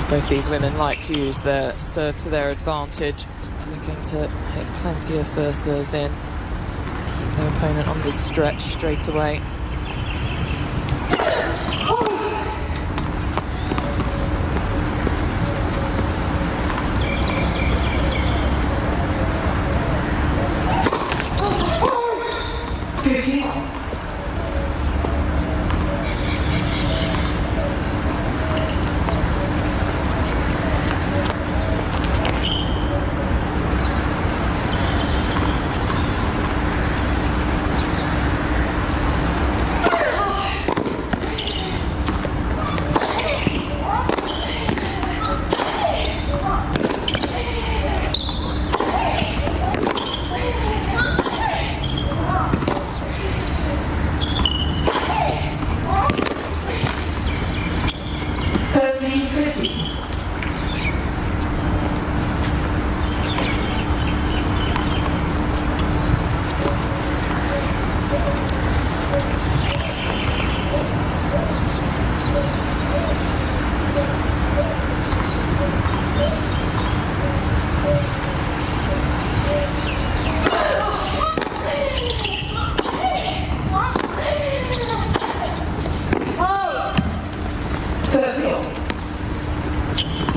Both these women like to use their serve to their advantage. They're going to hit plenty of first serves in. Keep their opponent on the stretch straight away.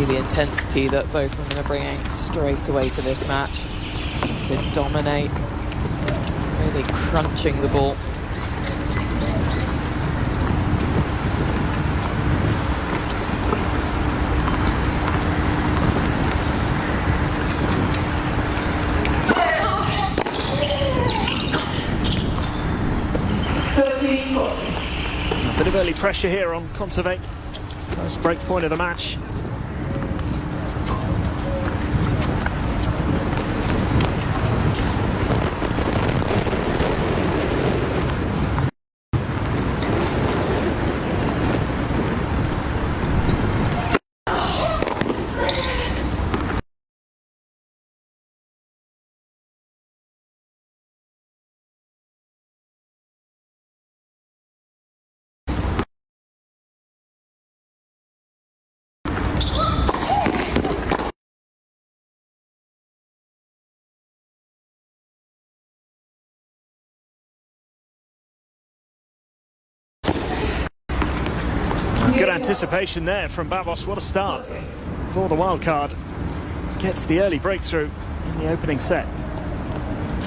The intensity that both women are bringing straight away to this match to dominate, really crunching the ball. A bit of early pressure here on Kontaveit. First break point of the match. Good anticipation there from Babos. What a start for the wildcard. Gets the early breakthrough in the opening set.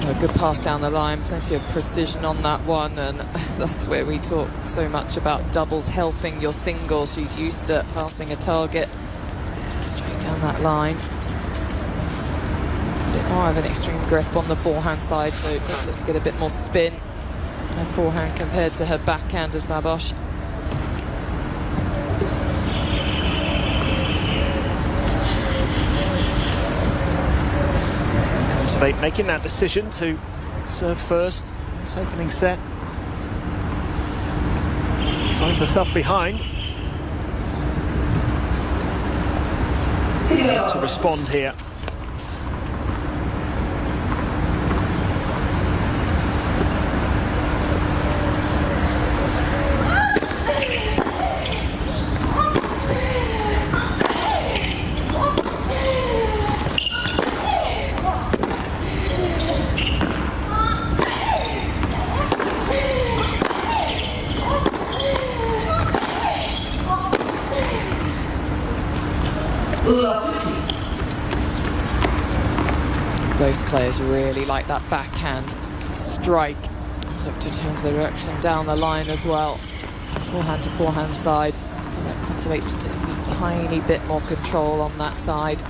A good pass down the line, plenty of precision on that one, and that's where we talk so much about doubles helping your singles. She's used to passing a target straight down that line. A bit more of an extreme grip on the forehand side, so it does look to get a bit more spin. Her forehand compared to her backhand as Babos. Kontaveit making that decision to serve first in this opening set. Finds herself behind. To respond here. Both players really like that backhand strike. Look to change the direction down the line as well. Forehand to forehand side. Kontaveit's just a tiny bit more control on that side.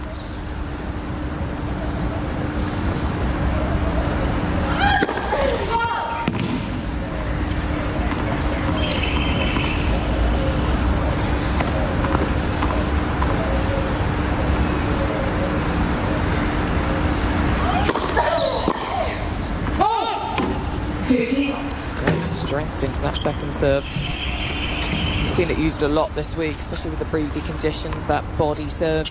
Great strength into that second serve. We've seen it used a lot this week, especially with the breezy conditions, that body serve.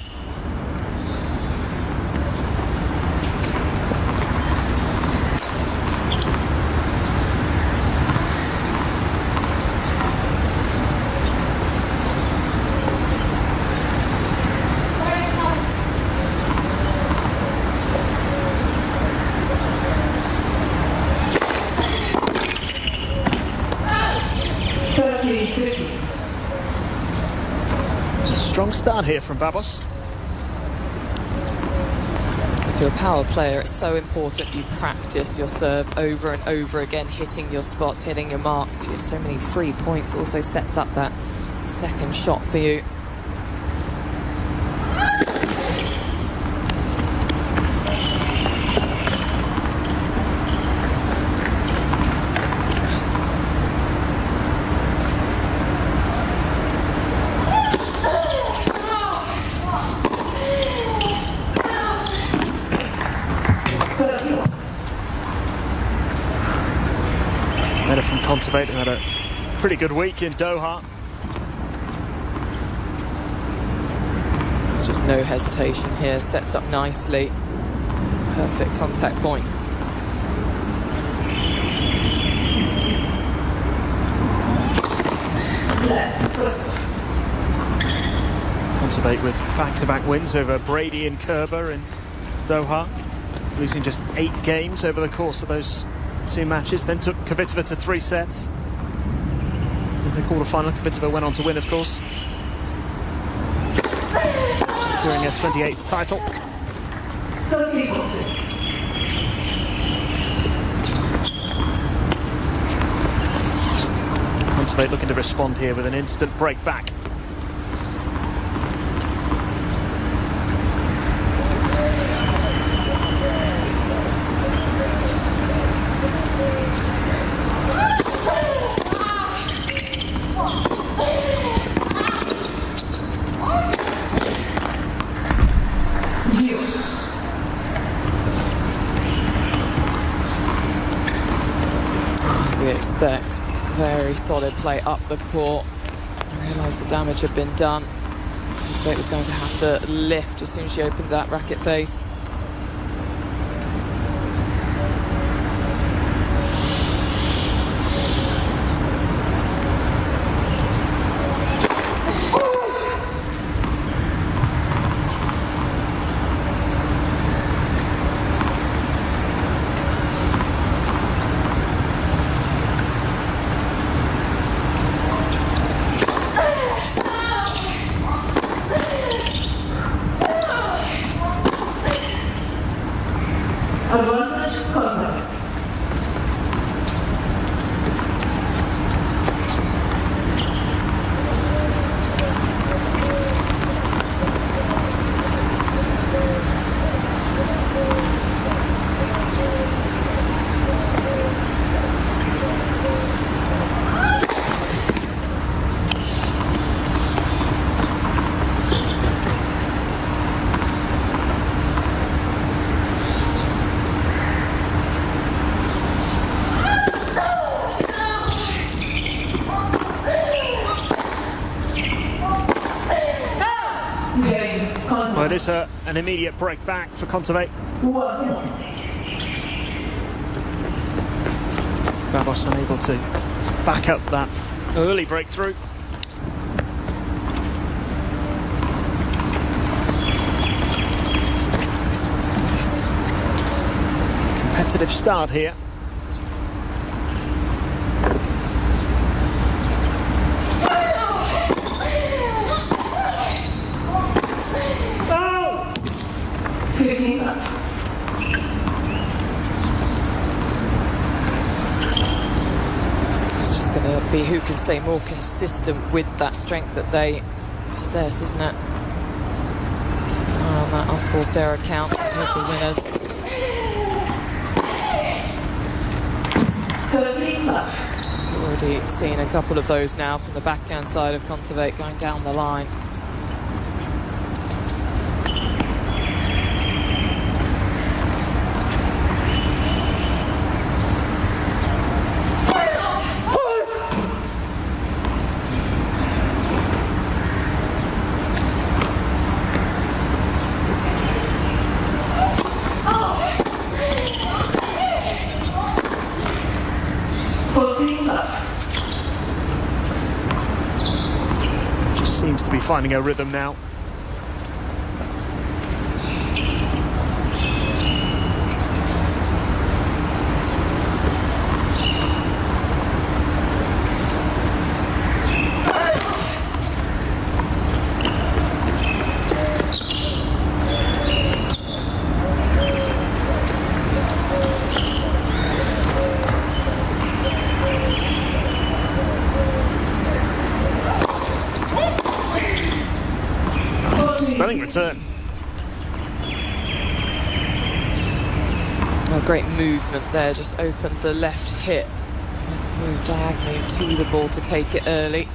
start here from Babos. If you're a power player, it's so important you practice your serve over and over again, hitting your spots, hitting your marks, because you have so many free points. It also sets up that second shot for you. From Kontaveit, who had a pretty good week in Doha. There's just no hesitation here, sets up nicely. Perfect contact point. Kontaveit with back-to-back wins over Brady and Kerber in Doha, losing just 8 games over the course of those 2 matches, then took Kvitova to 3 sets. In the quarter-final, Kvitova went on to win, of course, securing her 28th title. Kontaveit looking to respond here with an instant break back. Expect very solid play up the court. I realised the damage had been done. Kontaveit was going to have to lift as soon as she opened that racket face. Well, it is an immediate break back for Kontaveit. Babos unable to back up that early breakthrough. Competitive start here. It's just going to be who can stay more consistent with that strength that they possess, isn't it? On that unforced error count compared to winners. We've already seen a couple of those now from the backhand side of Kontaveit going down the line. Seems to be finding a rhythm now. return. A great movement there, just opened the left hip and moved diagonally to the ball to take it early.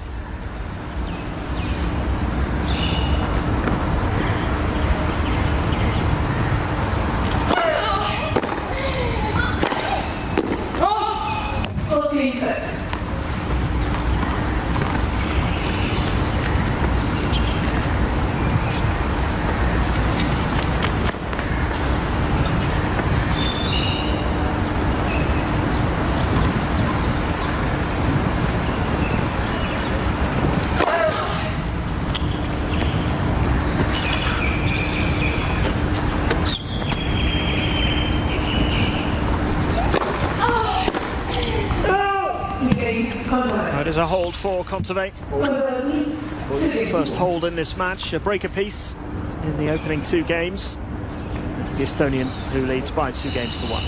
It is a hold for Kontaveit. First hold in this match, a break apiece in the opening 2 games. It's the Estonian who leads by 2 games to 1.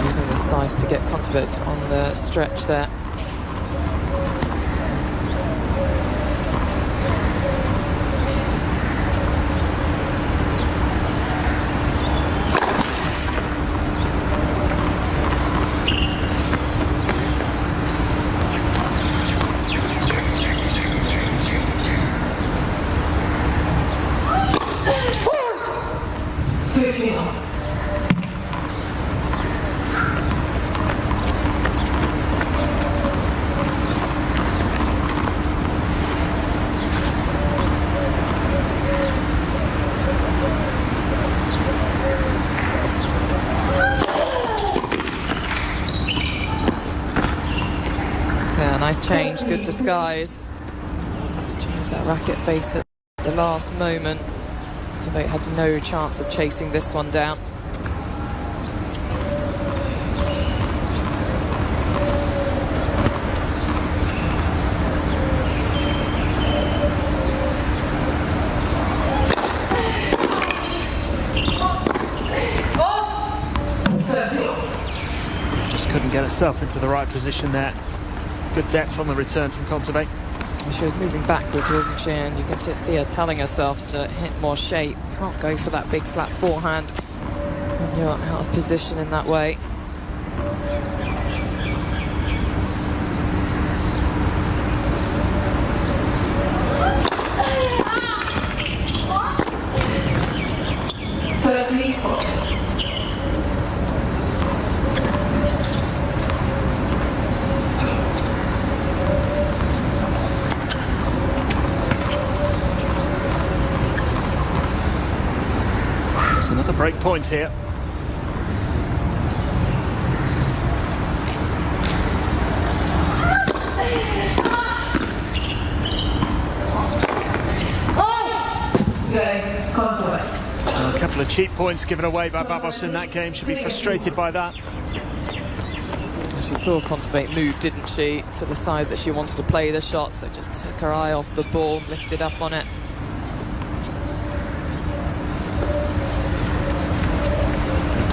Using the slice to get Kontaveit on the stretch there. Nice change, good disguise. Just changed that racket face at the last moment. Kontaveit had no chance of chasing this one down. Just couldn't get herself into the right position there. Good depth on the return from Kontaveit. She was moving backwards, wasn't she? And you can see her telling herself to hit more shape. Can't go for that big flat forehand when you're out of position in that way. Another break point here. Good. cheap points given away by Babos in that game. She'll be frustrated by that. She saw Kontaveit move, didn't she, to the side that she wanted to play the shot, so just took her eye off the ball and lifted up on it.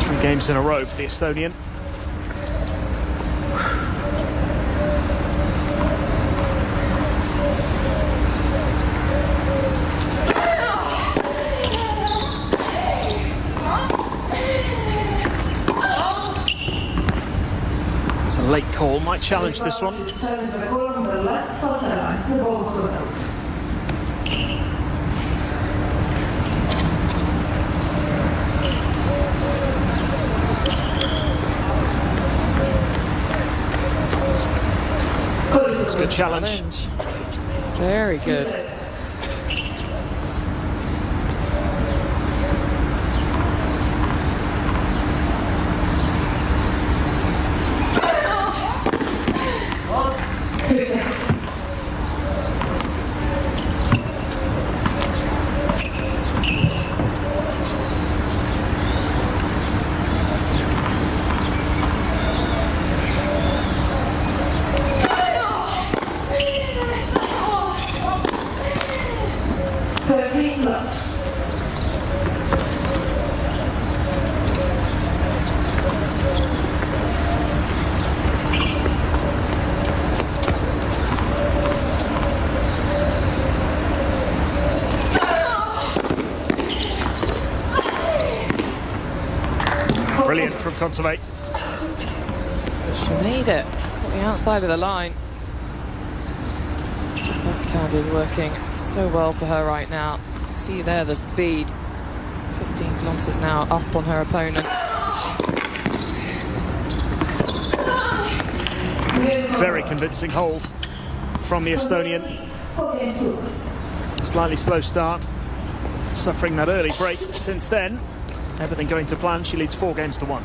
Three games in a row for the Estonian. Late call, might challenge this one. It's a good challenge. Very good. Brilliant from Kontaveit. She made it. Got the outside of the line. Backhand is working so well for her right now. See there the speed. 15 kilometres now up on her opponent. Very convincing hold from the Estonian. Slightly slow start. Suffering that early break. Since then, everything going to plan. She leads 4 games to 1.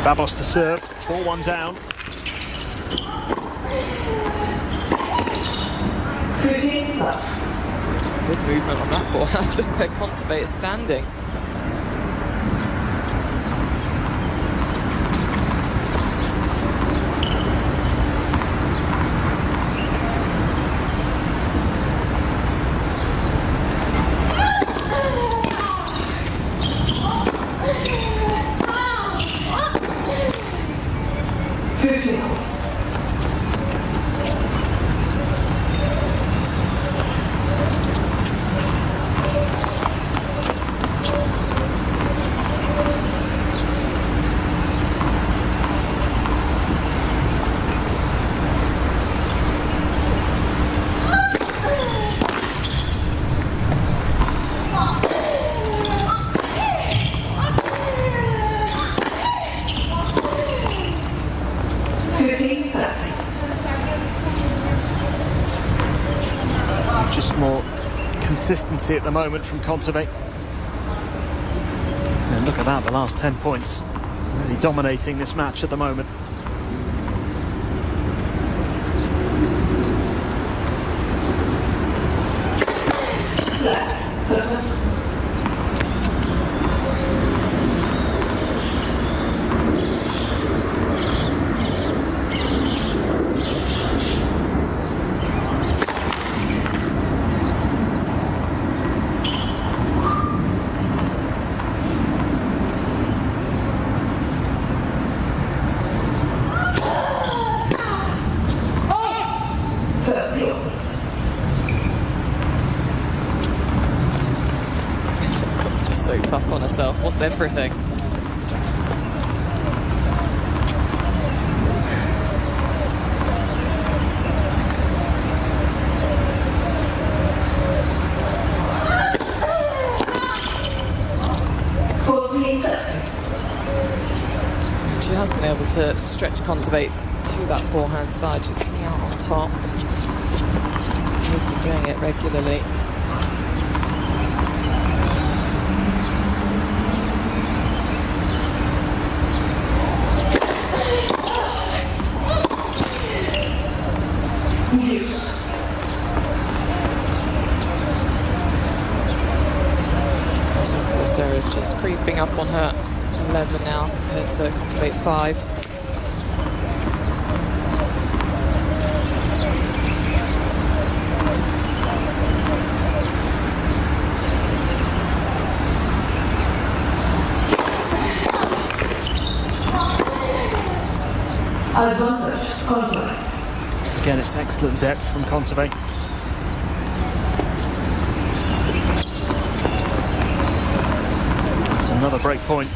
Babos to serve, 4-1 down. Good movement on that forehand. Look where Kontaveit is standing. Just more consistency at the moment from Kontaveit. And look at that, the last 10 points. Really dominating this match at the moment. Just so tough on herself, wants everything. She has been able to stretch Kontaveit to that forehand side. She's coming out on top. Just a case of doing it regularly. Forster is just creeping up on her 11 now compared to Kontaveit's 5. Again, it's excellent depth from Kontaveit. It's another break point.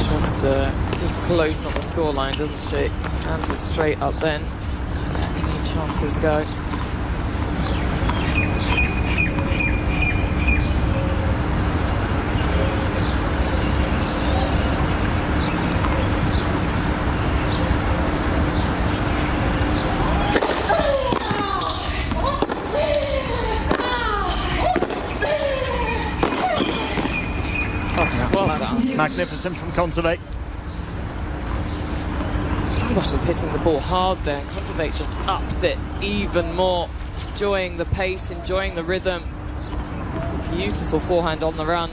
She wants to keep close on the scoreline, doesn't she? And was straight up then. Any chances go. Well done. Magnificent from Kontaveit. Gosh, was hitting the ball hard there. Kontaveit just ups it even more. Enjoying the pace, enjoying the rhythm. It's a beautiful forehand on the run.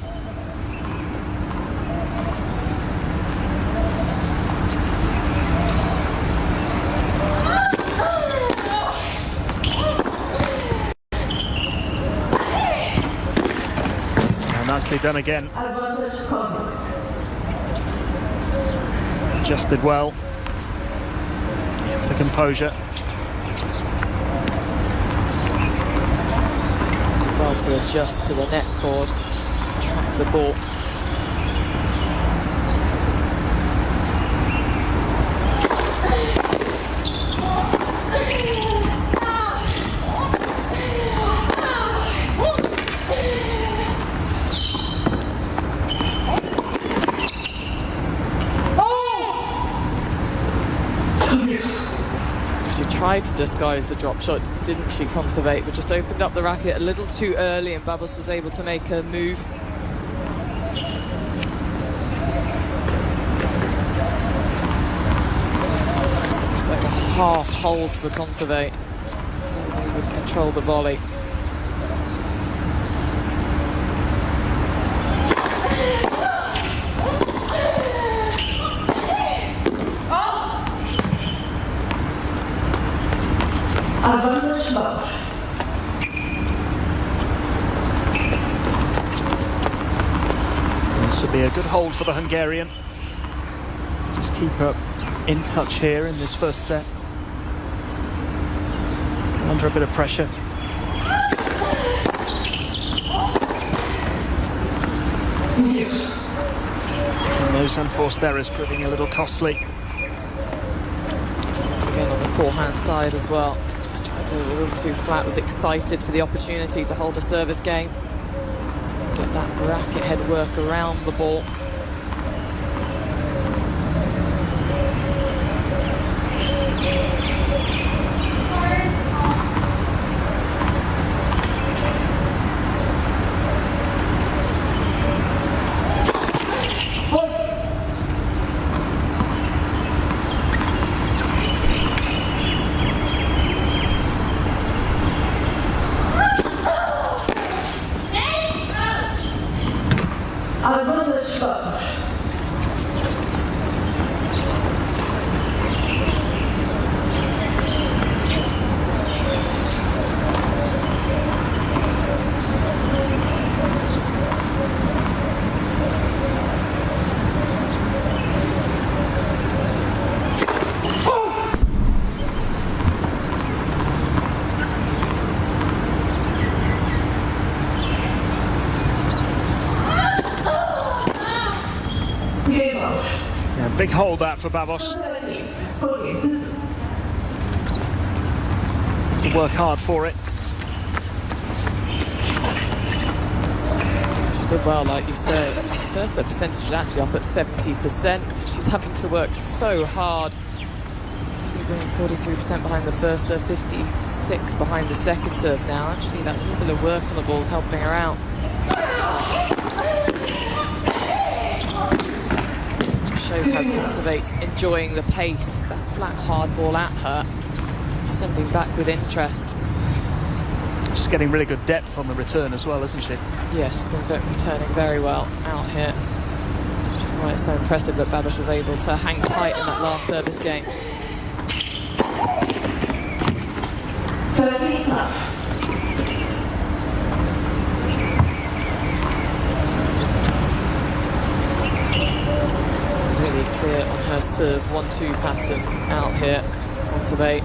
And nicely done again. Adjusted well. Kept to composure. Did well to adjust to the net cord, track the ball. She tried to disguise the drop shot, didn't she, Kontaveit, but just opened up the racket a little too early and Babos was able to make her move. It's almost like a half hold for Kontaveit. So able to control the volley. This would be a good hold for the Hungarian. Just keep her in touch here in this first set. Come under a bit of pressure. And those unforced errors proving a little costly. Once again on the forehand side as well. Just tried to go a little too flat, was excited for the opportunity to hold a service game. Get that racket head work around the ball. Big hold that for Babos. To work hard for it. She did well, like you said. First, her percentage is actually up at 70%. She's having to work so hard. She's only winning 43% behind the first serve, 56 behind the second serve now. Actually, that little bit of work on the ball is helping her out. Shows how Kontaveit's enjoying the pace. That flat hard ball at her, sending back with interest. She's getting really good depth on the return as well, isn't she? Yeah, she's been returning very well out here, which is why it's so impressive that Babos was able to hang tight in that last service game. 30+. Clear on her serve 1-2 patterns out here. Kontaveit.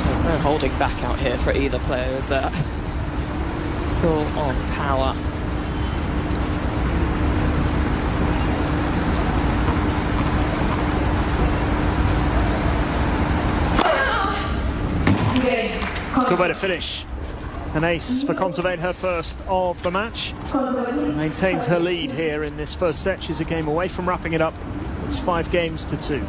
There's no holding back out here for either player, is there? Full on power. Good way to finish. An ace for Kontaveit, her first of the match. Maintains her lead here in this first set. She's a game away from wrapping it up. It's 5-2.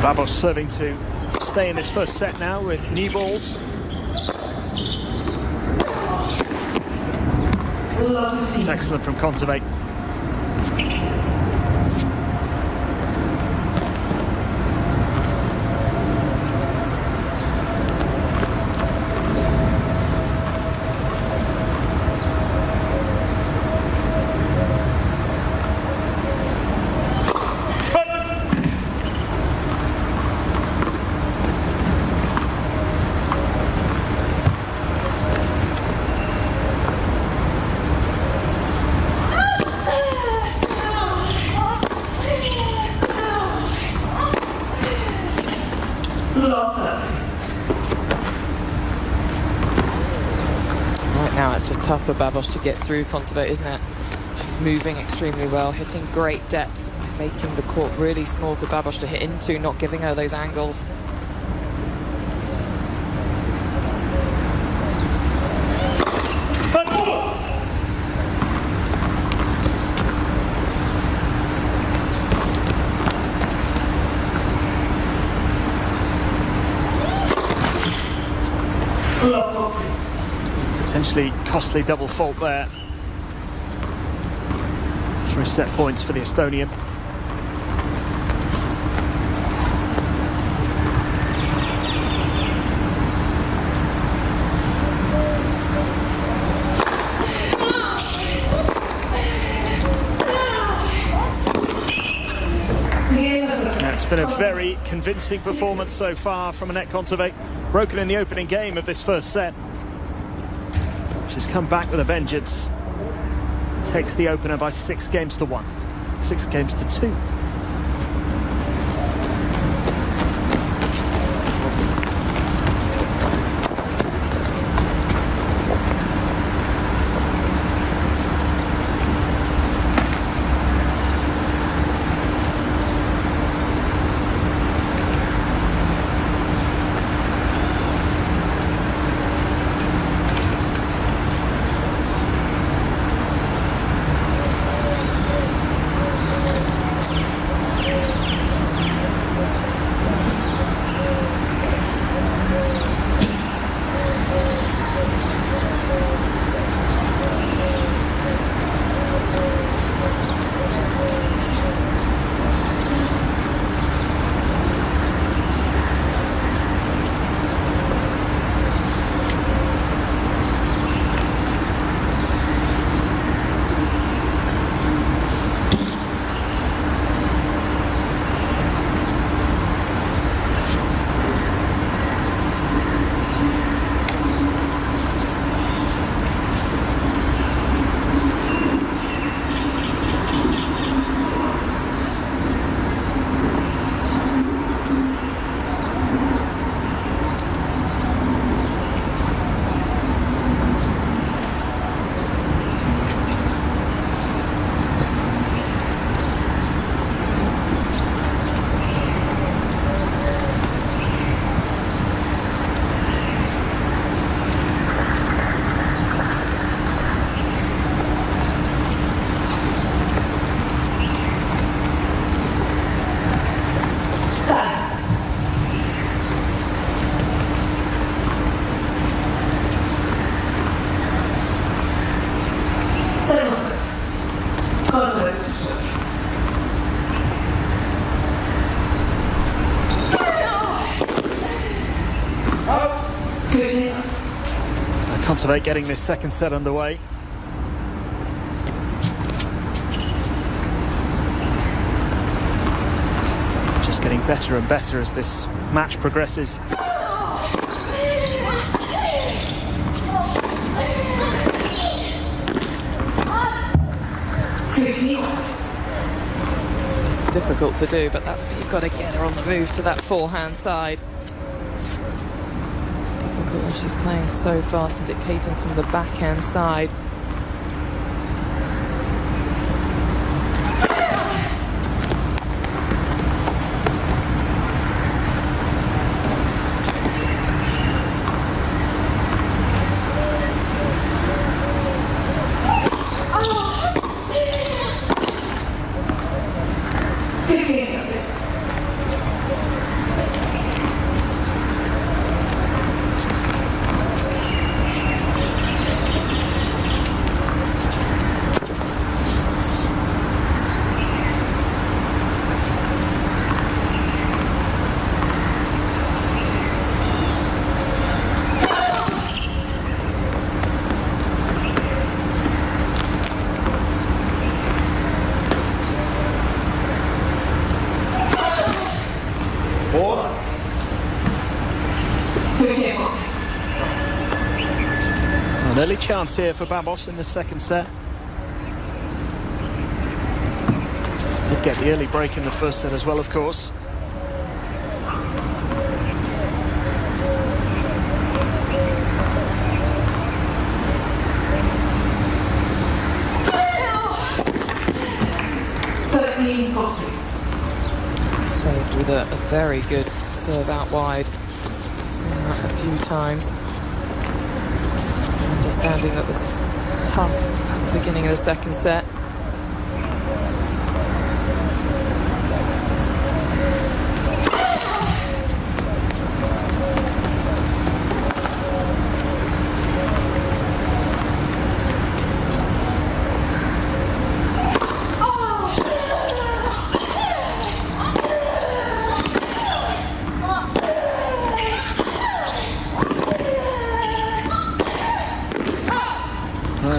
Babos serving to stay in this first set now with new balls. It's excellent from Kontaveit. Right now it's just tough for Babos to get through Kontaveit, isn't it? She's moving extremely well, hitting great depth, making the court really small for Babos to hit into, not giving her those angles. Potentially costly double fault there. 3 set points for the Estonian. Now, it's been a very convincing performance so far from Anett Kontaveit. Broken in the opening game of this first set. She's come back with a vengeance. Takes the opener by 6 games to 1. 6 games to 2. Kontaveit getting this second set underway. Just getting better and better as this match progresses. It's difficult to do, but that's what you've got to get her on the move to that forehand side. Difficult when she's playing so fast and dictating from the backhand side. early chance here for Babos in the second set. Did get the early break in the first set as well, of course. Saved with a very good serve out wide. Seen that a few times. Understanding that was tough at the beginning of the second set.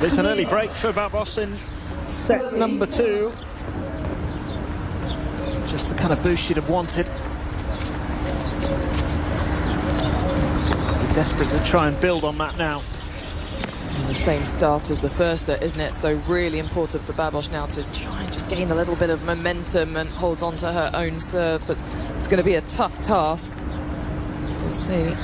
It's an early break for Babos in set number 2. Just the kind of boost she'd have wanted. Be desperate to try and build on that now. And the same start as the first set, isn't it? So really important for Babos now to try and just gain a little bit of momentum and hold on to her own serve. But it's going to be a tough task. So we'll see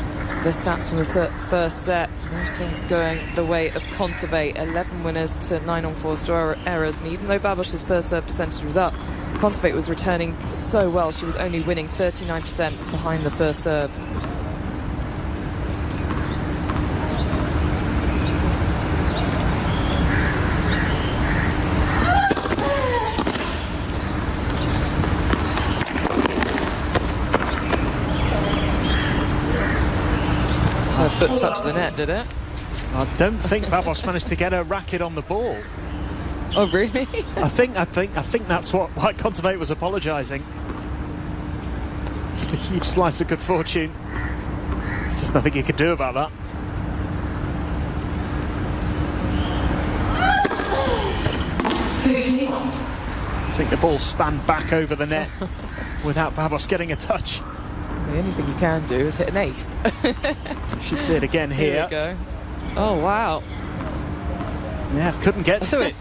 the stats from the first set. Most things going the way of Kontaveit. 11 winners to 9 on forced errors. And even though Babos's first serve percentage was up, Kontaveit was returning so well. She was only winning 39% behind the first serve. Her foot touched the net, did it? I don't think Babos managed to get her racket on the ball. Oh, really? I think that's why Kontaveit was apologising. Just a huge slice of good fortune. There's just nothing you could do about that. I think the ball span back over the net without Babos getting a touch. The only thing you can do is hit an ace. Should see it again here. Here we go. Oh, wow. Yeah, couldn't get to it.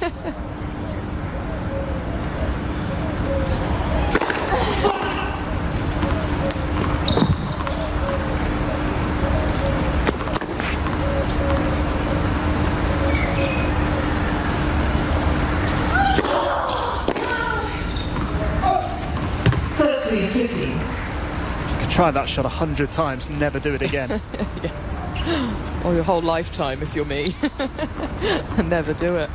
Try that shot 100 times, never do it again. Yes. Or your whole lifetime if you're me. And never do it.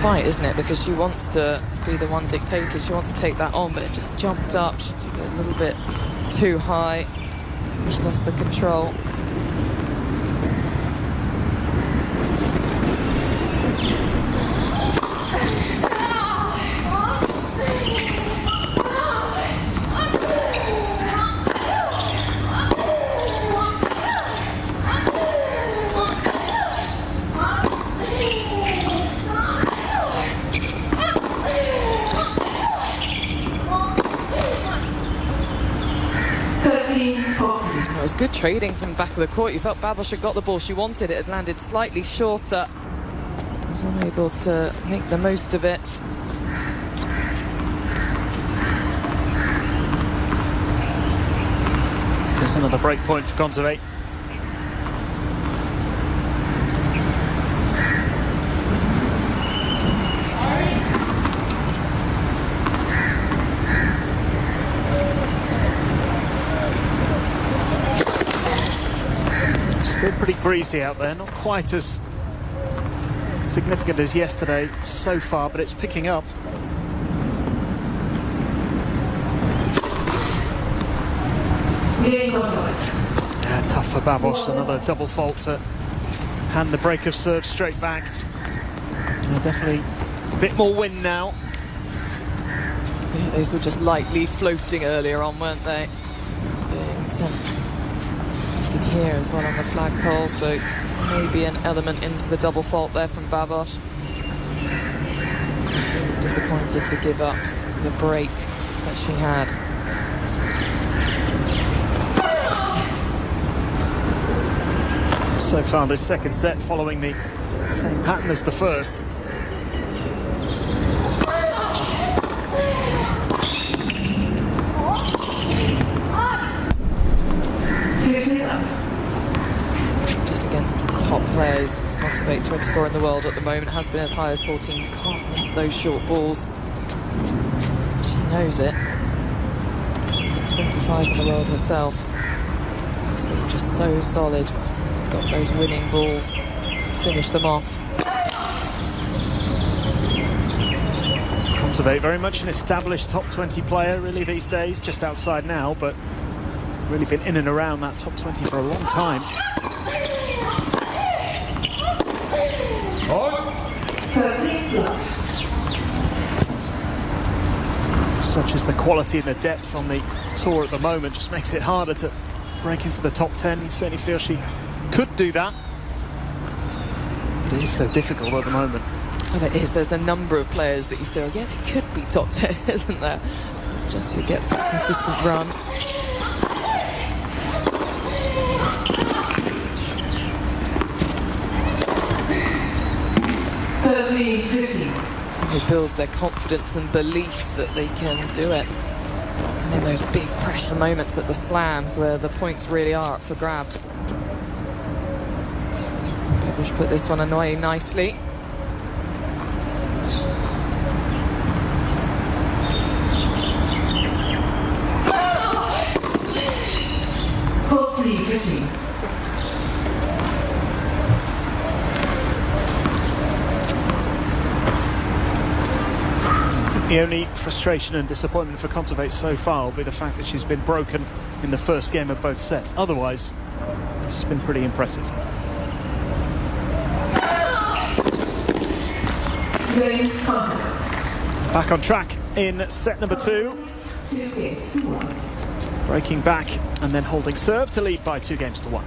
Fight, isn't it? Because she wants to be the one dictator. She wants to take that on, but it just jumped up. She took it a little bit too high. She lost the control. It was good trading from the back of the court. You felt Babos had got the ball she wanted. It had landed slightly shorter. Was unable to make the most of it. There's another break point for Kontaveit. Still pretty breezy out there, not quite as significant as yesterday so far, but it's picking up. Yeah, tough for Babos, another double fault to hand the break of serve straight back. Definitely a bit more wind now. Yeah, those were just lightly floating earlier on, weren't they? Being sent. You can hear as well on the flagpoles, but maybe an element into the double fault there from Babos. Disappointed to give up the break that she had. So far this second set following the same pattern as the first. Just against top players. Kontaveit, 24 in the world at the moment, has been as high as 14. You can't miss those short balls. She knows it. She's been 25 in the world herself. That's been just so solid. Got those winning balls. Finish them off. Kontaveit, very much an established top 20 player really these days, just outside now, but really been in and around that top 20 for a long time. Such as the quality and the depth on the tour at the moment, just makes it harder to break into the top 10. You certainly feel she could do that, but it is so difficult at the moment. Well, it is. There's a number of players that you feel, yeah, they could be top 10, isn't there? So just who gets that consistent run. Who builds their confidence and belief that they can do it. And in those big pressure moments at the slams where the points really are up for grabs. Bush put this one away nicely. The only frustration and disappointment for Kontaveit so far will be the fact that she's been broken in the first game of both sets. Otherwise, this has been pretty impressive. Back on track in set number 2. Breaking back and then holding serve to lead by 2-1.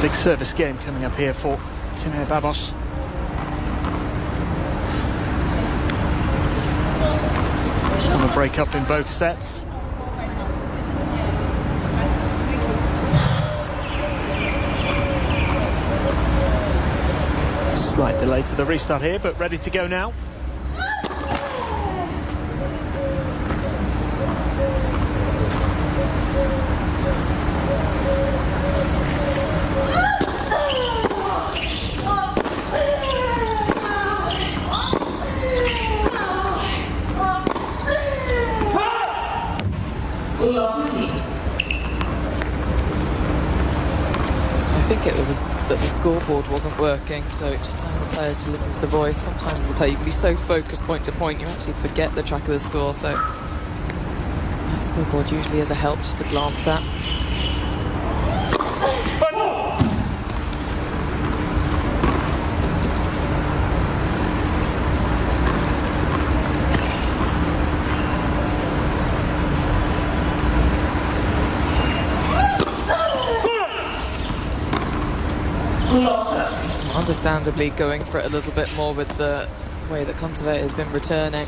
Big service game coming up here for Timea Babos. On the break break up in both sets. Slight delay to the restart here, but ready to go now. I think it was that the scoreboard wasn't working, so just telling the players to listen to the voice. Sometimes as a player you can be so focused point to point you actually forget the track of the score, so that scoreboard usually is a help just to glance at. Understandably going for it a little bit more with the way that Kontaveit has been returning.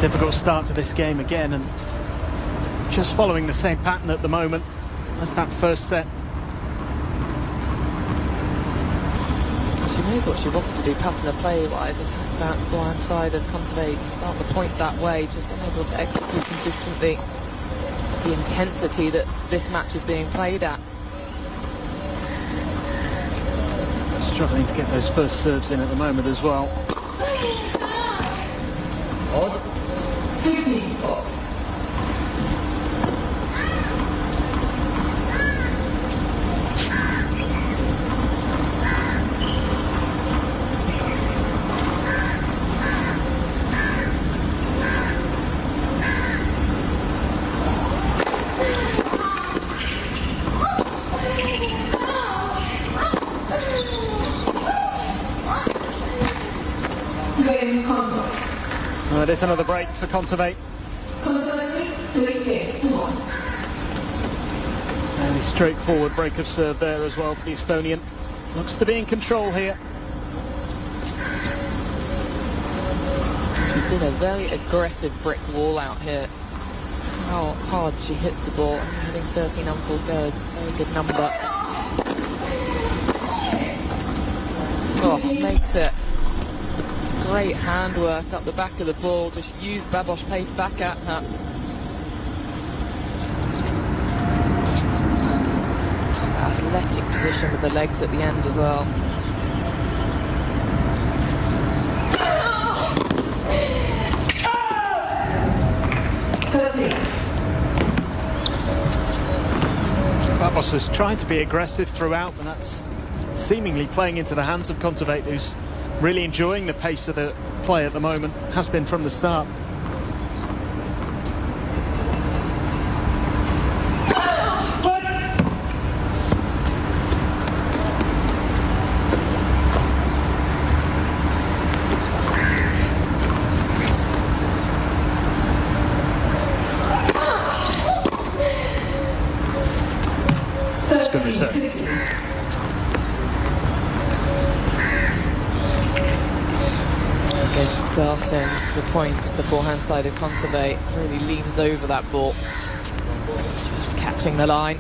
Difficult start to this game again, and just following the same pattern at the moment as that first set. She knows what she wants to do, pattern of play-wise, attack that forehand side of Kontaveit and start the point that way, just unable to execute consistently the intensity that this match is being played at. Struggling to get those first serves in at the moment as well. There's another break for Kontaveit. Fairly straightforward break of serve there as well for the Estonian. Looks to be in control here. She's been a very aggressive brick wall out here. How hard she hits the ball. Hitting 13 unforced errors, very good number. Oh, makes it. Great handwork up the back of the ball, just use Babos pace back at her. Athletic position with the legs at the end as well. Babos has tried to be aggressive throughout, and that's seemingly playing into the hands of Kontaveit, who's really enjoying the pace of the play at the moment, has been from the start. That's a good return. Starting the point, the forehand side of Kontaveit really leans over that ball, just catching the line.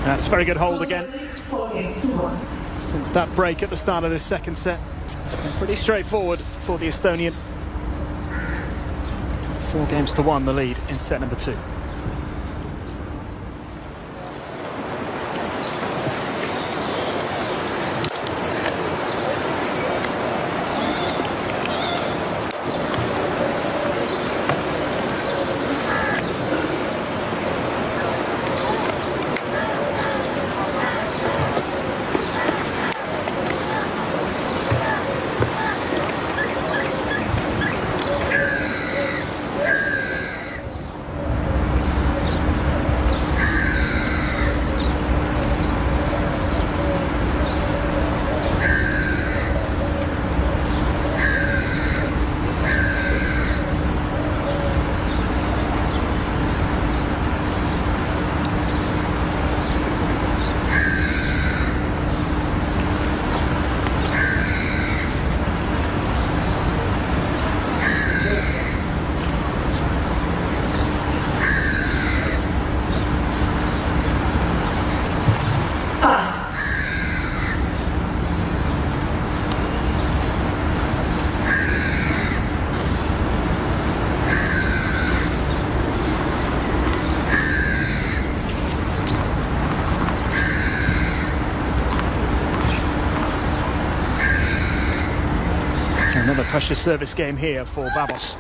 That's a very good hold again. Since that break at the start of this second set, it's been pretty straightforward for the Estonian. 4-1 the lead in set number 2. Another precious service game here for Babos.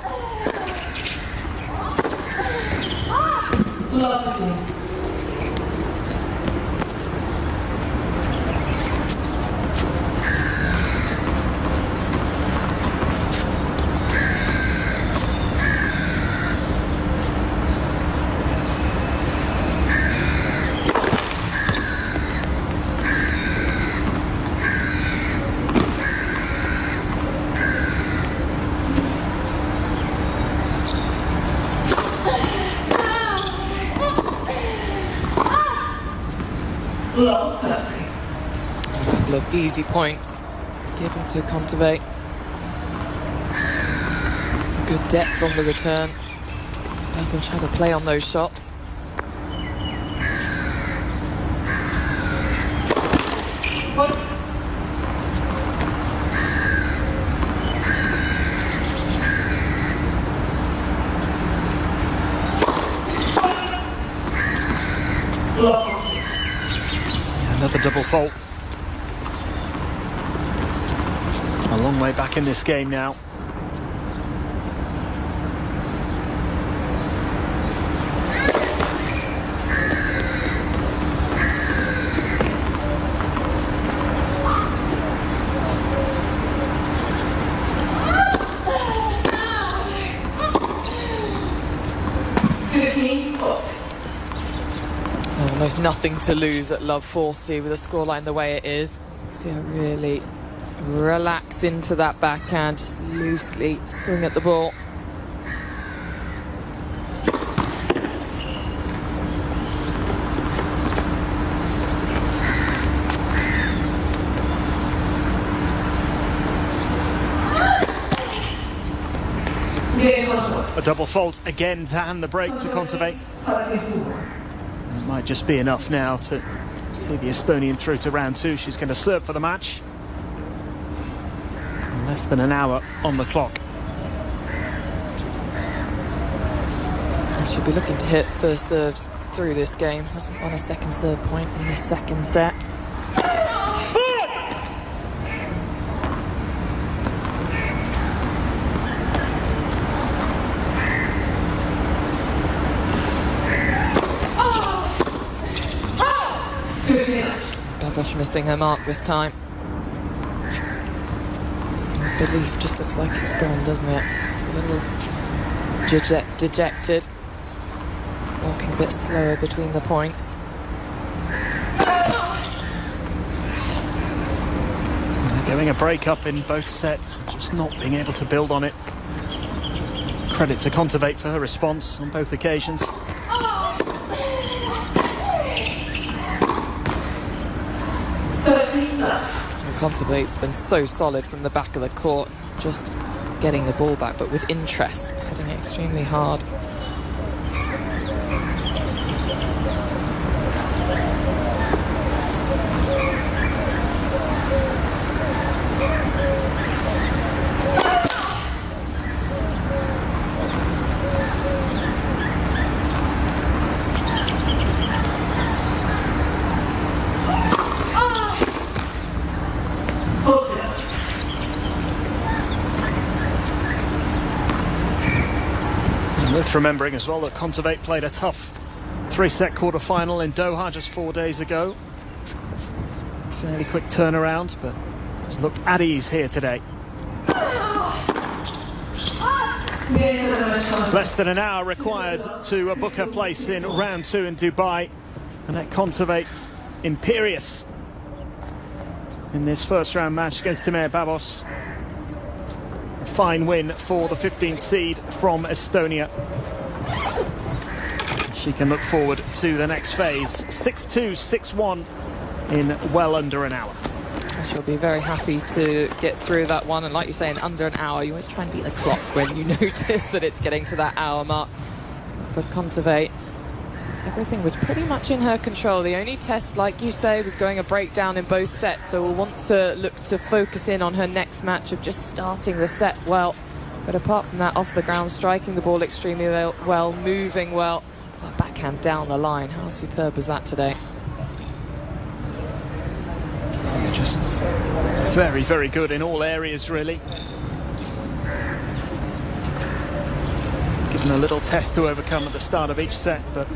A couple of easy points given to Kontaveit. Good depth on the return. Babos had a play on those shots. Another double fault. A long way back in this game now. Almost nothing to lose at love 40 with a scoreline the way it is. See how really relax into that backhand, just loosely swing at the ball. A double fault again to hand the break to Kontaveit. It might just be enough now to see the Estonian through to round 2. She's going to serve for the match. Less than an hour on the clock. She'll be looking to hit first serves through this game. Hasn't won a second serve point in this second set. Babos missing her mark this time. Belief just looks like it's gone, doesn't it? It's a little dejected. Walking a bit slower between the points. Going a break up in both sets, just not being able to build on it. Credit to Kontaveit for her response on both occasions. Kontaveit's been so solid from the back of the court, just getting the ball back, but with interest, hitting it extremely hard. Worth remembering as well that Kontaveit played a tough 3-set quarter-final in Doha just 4 days ago. Fairly quick turnaround, but has looked at ease here today. Less than an hour required to book her place in round 2 in Dubai. Anett Kontaveit imperious in this first round match against Timea Babos. A fine win for the 15th seed from Estonia. She can look forward to the next phase. 6-2, 6-1 in well under an hour. She'll be very happy to get through that one, and like you say, in under an hour, you always try and beat the clock when you notice that it's getting to that hour mark. For Kontaveit, everything was pretty much in her control. The only test, like you say, was going a breakdown in both sets, so we'll want to look to focus in on her next match of just starting the set well. But apart from that, off the ground, striking the ball extremely well, moving well. Her backhand down the line, how superb was that today? Just very, very good in all areas, really. Given a little test to overcome at the start of each set, but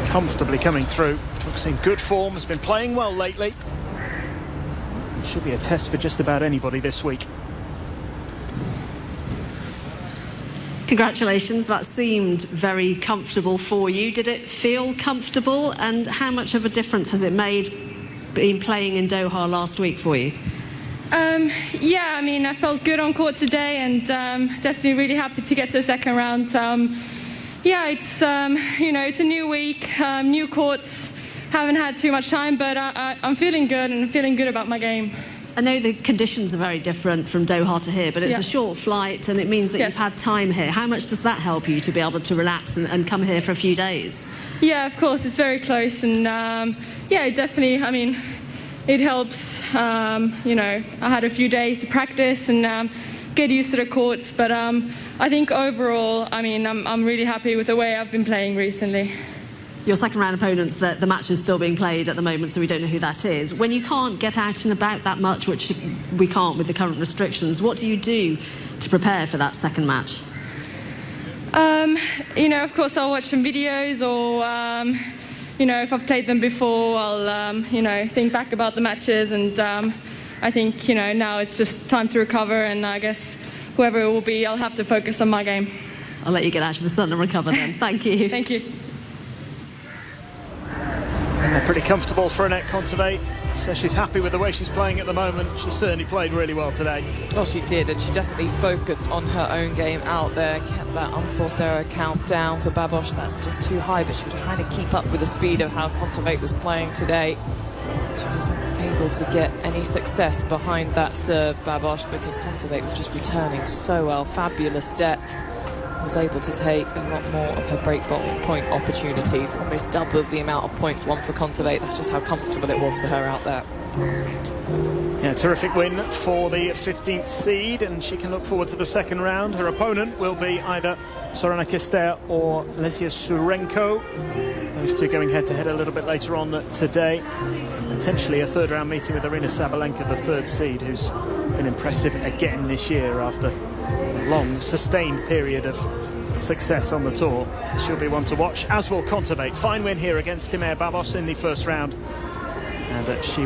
comfortably coming through. Looks in good form, has been playing well lately. It should be a test for just about anybody this week. Congratulations, that seemed very comfortable for you. Did it feel comfortable, and how much of a difference has it made being playing in Doha last week for you? Yeah, I mean, I felt good on court today, and definitely really happy to get to the second round. Yeah, it's you know, it's a new week, new courts, haven't had too much time, but I'm feeling good, and I'm feeling good about my game. I know the conditions are very different from Doha to here, but it's a short flight, and it means that you've had time here. How much does that help you to be able to relax and come here for a few days? Yeah, of course, it's very close, and yeah, it definitely, I mean, it helps. You know, I had a few days to practice and get used to the courts, but I think overall, I mean, I'm really happy with the way I've been playing recently. Your second round opponents, the match is still being played at the moment, so we don't know who that is. When you can't get out and about that much, which we can't with the current restrictions, what do you do to prepare for that second match? You know, of course, I'll watch some videos, or you know, if I've played them before, I'll you know, think back about the matches, and I think, you know, now it's just time to recover, and I guess whoever it will be, I'll have to focus on my game. I'll let you get out of the sun and recover then. Thank you. Thank you. And pretty comfortable for Anett Kontaveit. So she's happy with the way she's playing at the moment. She certainly played really well today. Well, she did, and she definitely focused on her own game out there, kept that unforced error count down for Babos. That's just too high, but she was trying to keep up with the speed of how Kontaveit was playing today. She wasn't able to get any success behind that serve, Babos, because Kontaveit was just returning so well. Fabulous depth. Was able to take a lot more of her break point opportunities, almost double the amount of points won for Kontaveit. That's just how comfortable it was for her out there. Yeah, terrific win for the 15th seed, and she can look forward to the second round. Her opponent will be either Sorana Kester or Lesia Surenko. Those two going head-to-head a little bit later on today. Potentially a third round meeting with Arina Sabalenka, the third seed, who's been impressive again this year after a long, sustained period of success on the tour. She'll be one to watch, as will Kontaveit. Fine win here against Timea Babos in the first round, and she